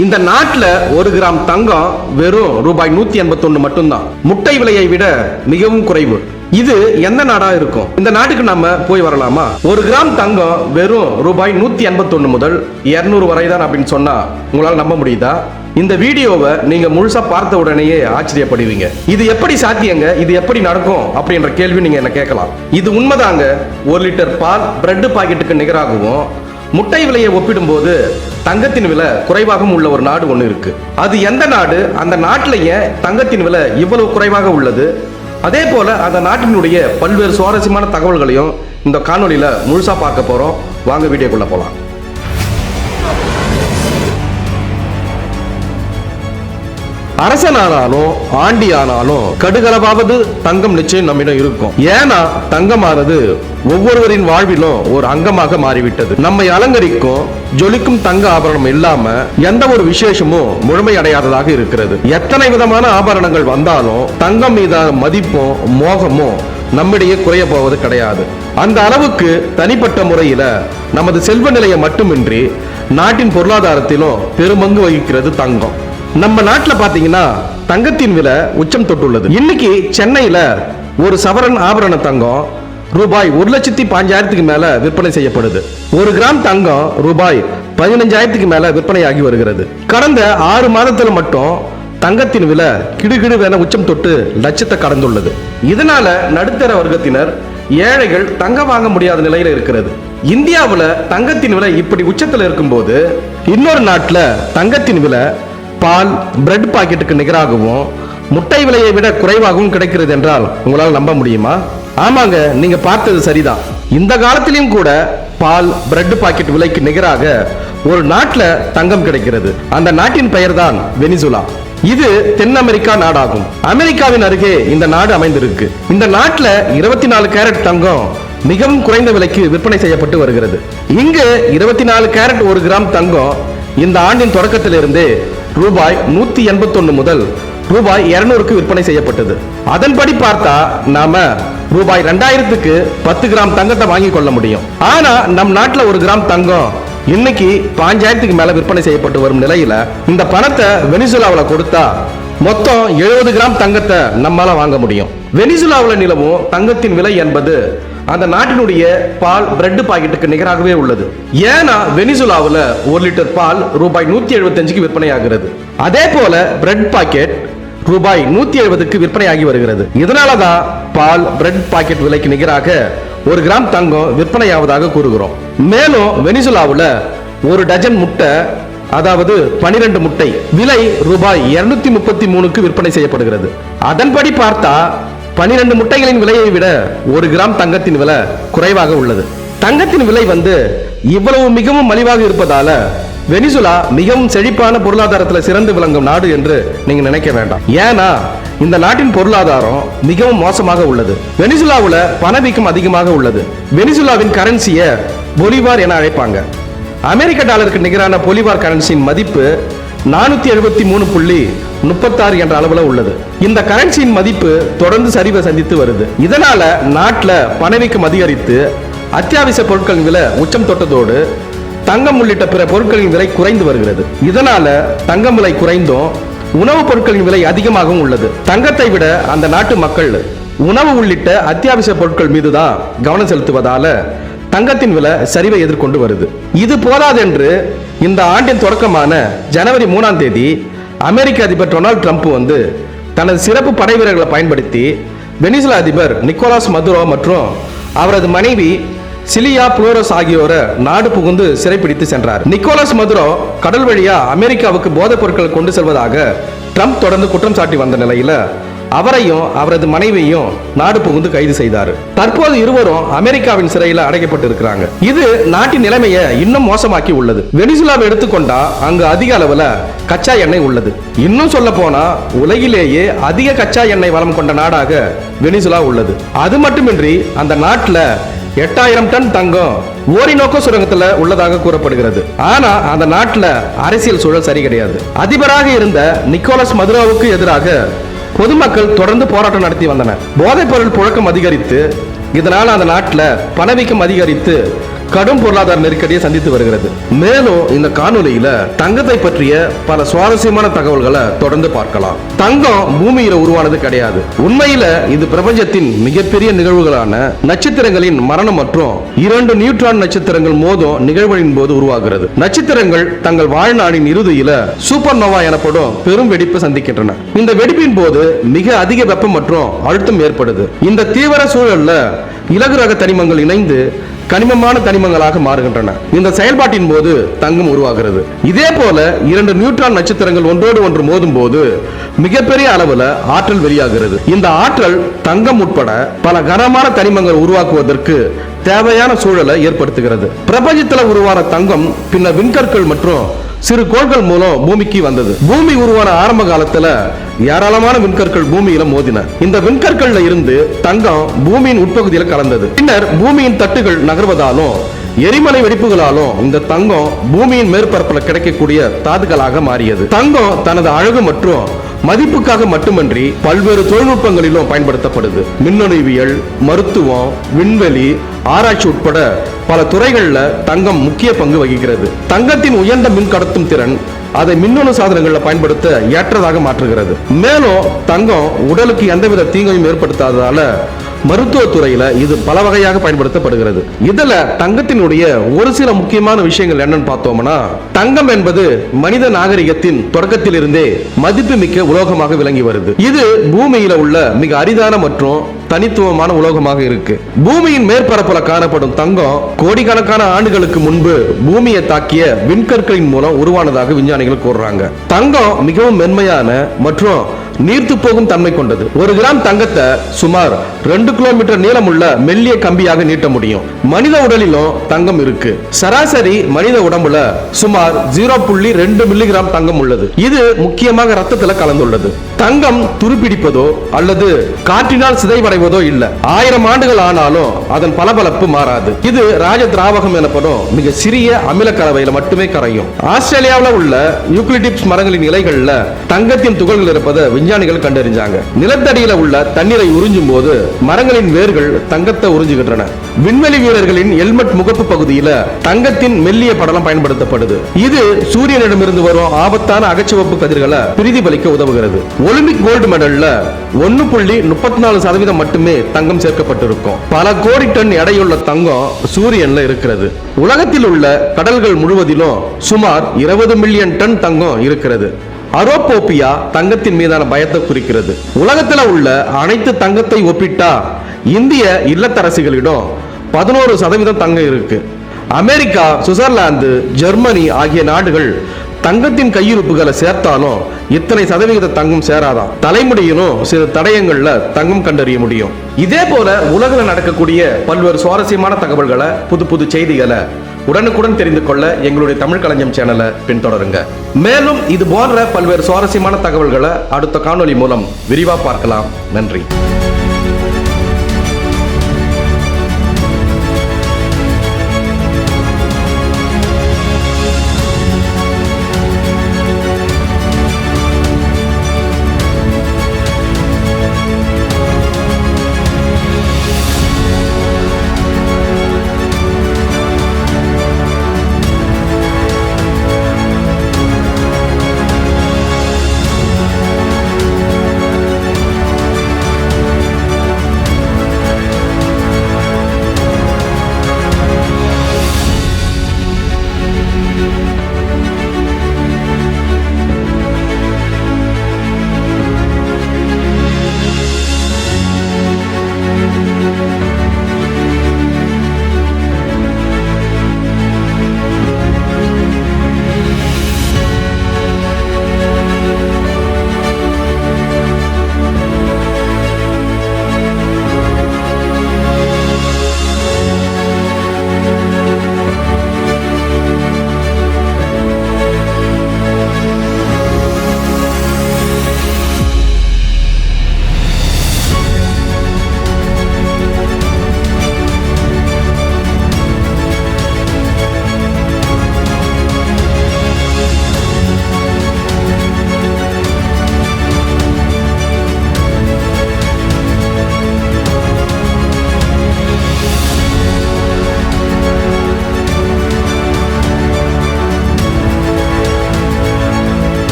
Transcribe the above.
இந்த நாட்டில் 1 கிராம் தங்கம் வெறும் ரூபாய் 181 மட்டும்தான். முட்டை விலையை விட மிகவும் குறைவு. இது எந்த நாடா இருக்கும்? இந்த நாட்டுக்கு நம்ம போய் வரலாமா? 1 கிராம் தங்கம் வெறும் ரூபாய் 181 முதல் 200 வரை தான் அப்படின்னு சொன்னா உங்களால் நம்ப முடியுதா? இந்த வீடியோவை நீங்க முழுசா பார்த்த உடனேயே ஆச்சரியப்படுவீங்க. இது எப்படி சாத்தியங்க? இது எப்படி நடக்கும் அப்படின்ற கேள்வி நீங்க என்ன கேட்கலாம். இது உண்மைதாங்க. 1 லிட்டர் பால் பிரெட் பாக்கெட்டுக்கு நிகராகவும் முட்டை விலையை ஒப்பிடும்போது தங்கத்தின் விலை குறைவாகவும் உள்ள ஒரு நாடு ஒன்று இருக்கு. அது எந்த நாடு? அந்த நாட்டிலேயே தங்கத்தின் விலை இவ்வளவு குறைவாக உள்ளது. அதே போல அந்த நாட்டினுடைய பல்வேறு சுவாரஸ்யமான தகவல்களையும் இந்த காணொலியில முழுசா பார்க்க போறோம். வாங்க வீடியோக்குள்ள போலாம். அரசனானாலும் ஆண்டி ஆனாலும் கடுகளவாவது தங்கம் நிச்சயம் நம்மிடம் இருக்கும். ஏன்னா தங்கமானது ஒவ்வொருவரின் வாழ்விலும் ஒரு அங்கமாக மாறிவிட்டது. நம்மை அலங்கரிக்கும் ஜொலிக்கும் தங்க ஆபரணம் இல்லாம எந்த ஒரு விசேஷமும் முழுமை அடையாததாக இருக்கிறது. எத்தனை விதமான ஆபரணங்கள் வந்தாலும் தங்கம் மீதான மதிப்பும் மோகமும் நம்மிடையே குறைய போவது கிடையாது. அந்த அளவுக்கு தனிப்பட்ட முறையில நமது செல்வ நிலையை மட்டுமின்றி நாட்டின் பொருளாதாரத்திலும் பெருமங்கு வகிக்கிறது தங்கம். நம்ம நாட்டில் பாத்தீங்கன்னா தங்கத்தின் விலை உச்சம் தொட்டுள்ளது. இன்னைக்கு சென்னையில ஒரு சவரன் ஆபரண தங்கம் ரூபாய் 1,05,000 மேல விற்பனை செய்யப்படுது. 1 கிராம் தங்கம் ரூபாய் 15,000 மேல விற்பனையாகி வருகிறது. கடந்த 6 மாதத்துல மட்டும் தங்கத்தின் விலை கிடுகிடுவென உச்சம் தொட்டு லட்சத்தை கடந்துள்ளது. இதனால நடுத்தர வர்க்கத்தினர் ஏழைகள் தங்கம் வாங்க முடியாத நிலையில இருக்கிறது. இந்தியாவில் தங்கத்தின் விலை இப்படி உச்சத்தில் இருக்கும்போது இன்னொரு நாட்டில் தங்கத்தின் விலை பால் பிரெட் பாக்கெட்டுக்கு நிகராகவும் முட்டை விலையை விட குறைவாகவும் கிடைக்கிறது என்றால் உங்களால் நம்ப முடியுமா? ஆமாங்க, நீங்க பார்த்தது சரிதான். இந்த காலத்திலும் கூட பால் பிரெட் பாக்கெட் விலைக்கு நிகராக ஒரு நாட்டில் தங்கம் கிடைக்கிறது. அந்த நாட்டின் பெயர் தான் வெனிசுலா. இது தென் அமெரிக்கா நாடாகும். அமெரிக்காவின் அருகே இந்த நாடு அமைந்திருக்கு. இந்த நாட்டில் 24 கேரட் தங்கம் மிகவும் குறைந்த விலைக்கு விற்பனை செய்யப்பட்டு வருகிறது. இங்கு 24 கேரட் 1 கிராம் தங்கம் இந்த ஆண்டின் தொடக்கத்திலிருந்து ரூபாய் 181 முதல் ரூபாய் 200க்கு விற்பனை செய்யப்பட்டது. அதன்படி பார்த்தா நாம ரூபாய் 2000க்கு 10 கிராம் தங்கத்தை வாங்கி கொள்ள முடியும். ஆனா நம் நாட்டில் 1 கிராம் தங்கம் இன்னைக்கு 5,000க்கு மேல விற்பனை செய்யப்பட்டு வரும் நிலையில இந்த பணத்தை வெனிசுலாவில் கொடுத்தா மொத்தம் 70 கிராம் தங்கத்தை நம்மால வாங்க முடியும். வெனிசுலாவில் நிலவும் தங்கத்தின் விலை என்பது அந்த நாட்டினுடைய பால் பிரெட் பாக்கெட்டுக்கு நிகராகவே உள்ளது. ஏன்னா வெனிசுலாவில் 1 லிட்டர் பால் ரூபாய் 175க்கு விற்பனையாகிறது. அதே போல பிரெட் பாக்கெட் ரூபாய் 170க்கு விற்பனையாகி வருகிறது. இதனாலதான் பால் பிரெட் பாக்கெட் விலைக்கு நிகராக 1 கிராம் தங்கம் விற்பனையாவதாக கூறுகிறோம். மேலும் வெனிசுலாவில் 1 டஜன் முட்டை, அதாவது 12 முட்டை விலை ரூபாய் 233க்கு விற்பனை செய்யப்படுகிறது. அதன்படி பார்த்தா 12 முட்டைகளின் விலையை விட 1 கிராம் தங்கத்தின் விலை குறைவாக உள்ளது. தங்கத்தின் விலை இவ்வளவு மிகவும் மலிவாக இருப்பதால வெனிசுலா மிகவும் செழிப்பான பொருளாதாரத்தில் சிறந்து விளங்கும் நாடு என்று நீங்க நினைக்க வேண்டாம். ஏன்னா இந்த நாட்டின் பொருளாதாரம் மிகவும் மோசமாக உள்ளது. வெனிசுலாவில் பணவீக்கம் அதிகமாக உள்ளது. வெனிசுலாவின் கரன்சியை பொலிவார் என அழைப்பாங்க. அமெரிக்க டாலருக்கு நிகரான பொலிவார் கரன்சியின் மதிப்பு 473.36 என்ற அளவில் உள்ளது. இந்த கரன்சியின் மதிப்பு தொடர்ந்து சரிவை சந்தித்து வருது. இதனால நாட்டில் பணவீக்கம் அதிகரித்து அத்தியாவசிய பொருட்களின் விலை உச்சம் தொட்டதோடு தங்கம் உள்ளிட்ட பிற பொருட்களின் விலை குறைந்து வருகிறது. இதனால தங்கம் விலை குறைந்தும் உணவுப் பொருட்களின் விலை அதிகமாகவும் உள்ளது. தங்கத்தை விட அந்த நாட்டு மக்கள் உணவு உள்ளிட்ட அத்தியாவசிய பொருட்கள் மீது தான் கவனம் செலுத்துவதால தங்கத்தின் விலை சரிவை எதிர்கொண்டு வருது. இது போதாதென்று இந்த ஆண்டின் தொடக்கமான ஜனவரி 3ஆம் தேதி அமெரிக்க அதிபர் டொனால்ட் ட்ரம்ப் தனது சிறப்பு படை வீரர்களை பயன்படுத்தி வெனிசுலா அதிபர் நிக்கோலாஸ் மதுரோ மற்றும் அவரது மனைவி சிலியா புளோரஸ் ஆகியோரை நாடு புகுந்து சிறைப்பிடித்து சென்றார். நிக்கோலாஸ் மதுரோ கடல் வழியா அமெரிக்காவுக்கு போதைப் பொருட்கள் கொண்டு செல்வதாக ட்ரம்ப் தொடர்ந்து குற்றம் சாட்டி வந்த நிலையில அவரையும் அவரது மனைவியையும் நாடு புகுந்து கைது செய்தார். தற்போது இருவரும் அமெரிக்காவின் சிறையில் அடைக்கப்பட்டு இருக்கிறாங்க. இது நாட்டின் நிலைமையை இன்னும் மோசமாக்கி உள்ளது. வெனிசுலாவை எடுத்துக்கொண்டா அங்கு அதிக அளவுல கச்சா எண்ணெய் உள்ளது. இன்னும் சொல்ல போனா உலகிலேயே அதிக கச்சா எண்ணெய் வளம் கொண்ட நாடாக வெனிசுலா உள்ளது. அது மட்டுமின்றி அந்த நாட்டில் 8000 டன் தங்கம் ஓரினோக்கோ சுரங்கத்தில் உள்ளதாக கூறப்படுகிறது. ஆனா அந்த நாட்டில் அரசியல் சூழல் சரி கிடையாது. அதிபராக இருந்த நிக்கோலஸ் மதுரோவுக்கு எதிராக பொதுமக்கள் தொடர்ந்து போராட்டம் நடத்தி வந்தனர். போதைப் பொருள் புழக்கம் அதிகரித்து இதனால் அந்த நாட்டில் பணவீக்கம் அதிகரித்து கடும் பொருளாதார நெருக்கடியை சந்தித்து வருகிறது. மேலும் இந்த காணொலியில தங்கத்தை பற்றிய பல சுவாரஸ்யமான தகவல்களை தொடர்ந்து பார்க்கலாம். தங்கம் பூமியில உருவானது கிடையாது. உண்மையில இது பிரபஞ்சத்தின் மிகப்பெரிய நிகழ்வுகளான நட்சத்திரங்களின் மரணம் மற்றும் 2 நியூட்ரான் நட்சத்திரங்கள் மோதும் நிகழ்வுகளின் போது உருவாகிறது. நட்சத்திரங்கள் தங்கள் வாழ்நாளின் இறுதியில சூப்பர் நோவா எனப்படும் பெரும் வெடிப்பு சந்திக்கின்றன. இந்த வெடிப்பின் போது மிக அதிக வெப்பம் மற்றும் அழுத்தம் ஏற்படுது. இந்த தீவிர சூழல்ல இலகு ரக தனிமங்கள் இணைந்து கனிமமான தனிமங்களாக மாறுகின்றன. இந்த செயல்பாட்டின் போது தங்கம் உருவாகிறது. இதே போல 2 நியூட்ரான் நட்சத்திரங்கள் ஒன்றோடு ஒன்று மோதும் போது மிகப்பெரிய அளவுல ஆற்றல் வெளியாகிறது. இந்த ஆற்றல் தங்கம் உட்பட பல கனமான தனிமங்கள் உருவாக்குவதற்கு தேவையான சூழலை ஏற்படுத்துகிறது. பிரபஞ்சத்தில் உருவான தங்கம் பின்னர் விண்கற்கள் மற்றும் சிறு கோள்கள் மூலம் பூமிக்கு வந்தது. பூமி உருவான ஆரம்ப காலத்துல ஏராளமான விண்கற்கள் பூமியில மோதின. இந்த விண்கற்கள்ல இருந்து தங்கம் பூமியின் உட்பகுதியில் கலந்தது. பின்னர் பூமியின் தட்டுகள் நகர்வதாலும் எரிமலை வெடிப்புகளாலும் இந்த தங்கம் பூமியின் மேற்பரப்பில் கிடைக்கக்கூடிய தாதுக்களாக மாறியது. தங்கம் தனது அழகு மற்றும் மதிப்புக்காக மட்டுமின்றி பல்வேறு தொழில்நுட்பங்களிலும் பயன்படுத்தப்படுது. மின்னணுவியல், மருத்துவம், விண்வெளி ஆராய்ச்சி உட்பட பல துறைகள்ல தங்கம் முக்கிய பங்கு வகிக்கிறது. தங்கத்தின் உயர்ந்த மின் கடத்தும் திறன் அதை மின்னணு சாதனங்களில் பயன்படுத்த ஏற்றதாக மாற்றுகிறது. மேலும் தங்கம் உடலுக்கு எந்தவித தீங்கையும் ஏற்படுத்தாததால மருத்துவத்துறையில இது பல வகையாக பயன்படுத்தப்படுகிறது. இதுல தங்கத்தினுடைய ஒரு சில முக்கியமான விஷயங்கள் என்னன்னு பார்த்தோம்னா, தங்கம் என்பது மனித நாகரிகத்தின் தொடக்கத்தில் இருந்தே மதிப்புமிக்க உலோகமாக விளங்கி வருது. இது பூமியில உள்ள மிக அரிதான மற்றும் தனித்துவமான உலோகமாக இருக்கு. பூமியின் மேற்பரப்புல காணப்படும் தங்கம் கோடிக்கணக்கான ஆண்டுகளுக்கு முன்பு பூமியை தாக்கிய விண்கற்களின் மூலம் உருவானதாக விஞ்ஞானிகள் கூறுறாங்க. தங்கம் மிகவும் மென்மையான மற்றும் நீர்த்து போகும் தன்மை கொண்டது. 1 கிராம் தங்கத்தை சுமார் 2 கிலோமீட்டர் நீளமுள்ள மெல்லிய கம்பியாக நீட்ட முடியும். மனித உடலிலும் தங்கம் இருக்கு. சராசரி மனித உடம்புல சுமார் 0.2 மில்லிகிராம் தங்கம் உள்ளது. இது முக்கியமாக ரத்தத்தில் கலந்துள்ளது. தங்கம் துருப்பிடிப்பதோ அல்லது காற்றினால் சிதைவடைவதோ இல்ல. 1000 ஆண்டுகள் ஆனாலும் அதன் பளபளப்பு மாறாது. இது ராஜ திராவகம் எனப்படும் மிக சிறிய அமில கலவையில மட்டுமே கரையும். ஆஸ்திரேலியாவில் உள்ள யூக்லிடிப்ஸ் மரங்களின் இலைகள்ல தங்கத்தின் துகள்கள் இருப்பதை விஞ்ஞானிகள் கண்டறிஞ்சாங்க. நிலத்தடியில உள்ள தண்ணீரை உறிஞ்சும் போது மரங்களின் வேர்கள் தங்கத்தை உறிஞ்சுகின்றன. விண்வெளி வீரர்களின் ஹெல்மெட் முகப்பு பகுதியில தங்கத்தின் மெல்லிய படலம் பயன்படுத்தப்படுது. இது சூரியனிடமிருந்து வரும் ஆபத்தான அகச்சிவப்பு கதிர்களை பிரதிபலிக்க உதவுகிறது. ஒலிம்பிக் கோல்டு மெடல்ல 1.34% மட்டுமே தங்கம் சேர்க்கப்பட்டிருக்கும். பல கோடி டன் எடையுள்ள தங்கம் சூரியன்ல இருக்கிறது. உலகத்தில் உள்ள கடல்கள் முழுவதிலும் சுமார் 20 மில்லியன் டன் தங்கம் இருக்கிறது. அரோபோபியா தங்கத்தின் மீதான பயத்தை குறிக்கிறது. உலகத்தில் உள்ள அனைத்து தங்கத்தை ஒப்பிட்டா இந்திய இல்லத்தரசிகளிடம் 11% தங்கம் இருக்கு. அமெரிக்கா, சுவிட்சர்லாந்து, ஜெர்மனி ஆகிய நாடுகள் தங்கத்தின் கையிருப்புகளை சேர்த்தாலும் இத்தனை சதவிகித தங்கம் சேராதான். தலைமுடியிலும் சில தடயங்கள்ல தங்கம் கண்டறிய முடியும். இதே போல உலகில் நடக்கக்கூடிய பல்வேறு சுவாரஸ்யமான தகவல்களை, புது புது செய்திகளை உடனுக்குடன் தெரிந்து கொள்ள எங்களுடைய தமிழ் களஞ்சியம் சேனலை பின்தொடருங்க. மேலும் இது போன்ற பல்வேறு சுவாரஸ்யமான தகவல்களை அடுத்த காணொலி மூலம் விரிவா பார்க்கலாம். நன்றி.